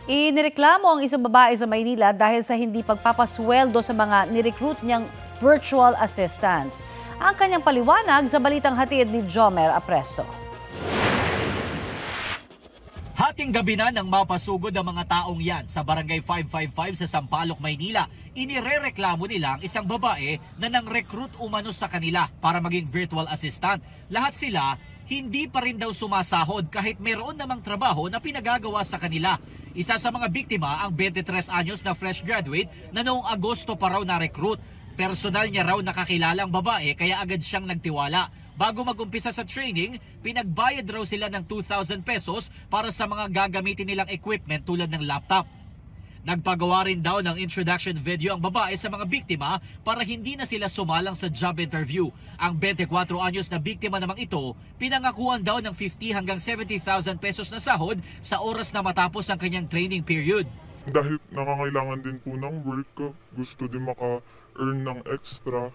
Inireklamo ang isang babae sa Maynila dahil sa hindi pagpapasweldo sa mga nirecruit niyang virtual assistants. Ang kanyang paliwanag sa balitang hatid ni Jomer Apresto. Hating gabi na nang mapasugod ang mga taong yan sa Barangay 555 sa Sampaloc, Maynila. Inirereklamo nila ang isang babae na nang-recruit umano sa kanila para maging virtual assistant. Lahat sila hindi pa rin daw sumasahod kahit mayroon namang trabaho na pinagagawa sa kanila. Isa sa mga biktima ang 23 anyos na fresh graduate na noong Agosto pa raw na-recruit. Personal niya raw nakakilala ang babae kaya agad siyang nagtiwala. Bago mag-umpisa sa training, pinagbayad raw sila ng 2,000 pesos para sa mga gagamitin nilang equipment tulad ng laptop. Nagpagawa rin daw ng introduction video ang babae sa mga biktima para hindi na sila sumalang sa job interview. Ang 24 anyos na biktima namang ito, pinangakuan daw ng 50 hanggang 70,000 pesos na sahod sa oras na matapos ang kanyang training period. Dahil nangangailangan din po ng work, gusto din maka-earn ng extra,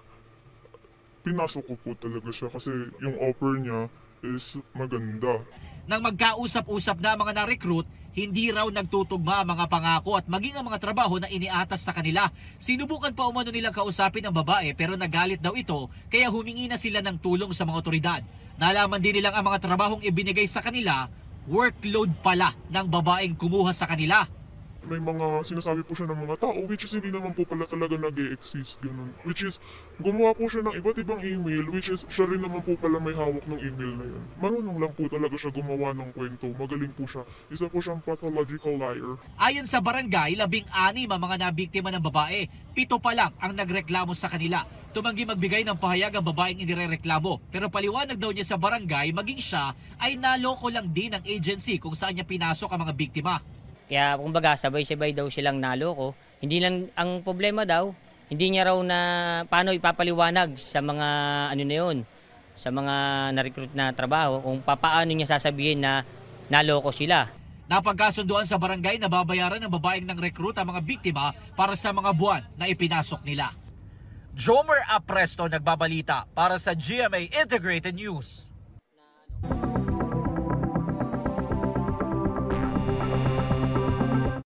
pinasok ko po talaga siya kasi yung offer niya is maganda. Nang magkausap-usap na mga na-recruit, hindi raw nagtutugma ang mga pangako at maging ang mga trabaho na iniatas sa kanila. Sinubukan pa umano nilang kausapin ang babae pero nagalit daw ito kaya humingi na sila ng tulong sa mga otoridad. Nalaman din nilang ang mga trabahong ibinigay sa kanila, workload pala ng babaeng kumuha sa kanila. May mga sinasabi po siya ng mga tao which is hindi naman po pala talaga nag-e-exist, ganun. Which is gumawa po siya ng iba't ibang email which is siya rin naman po pala may hawak ng email na yun. Marunong lang po talaga siya gumawa ng kwento. Magaling po siya. Isa po siyang pathological liar. Ayon sa barangay, 16 ang mga nabiktima ng babae. 7 pa lang ang nagreklamo sa kanila. Tumanggi magbigay ng pahayag ang babaeng inirereklamo. Pero paliwanag daw niya sa barangay, maging siya ay naloko lang din ng agency kung saan niya pinasok ang mga biktima. Kaya kumbaga sabay-sabay daw silang naloko. Hindi lang ang problema daw, hindi niya raw na paano ipapaliwanag sa mga ano na yun, sa mga na-recruit na trabaho kung paano niya sasabihin na naloko sila. Napagkasunduan sa barangay na babayaran ng babaeng ng recruit ang mga biktima para sa mga buwan na ipinasok nila. Jomer Apresto nagbabalita para sa GMA Integrated News.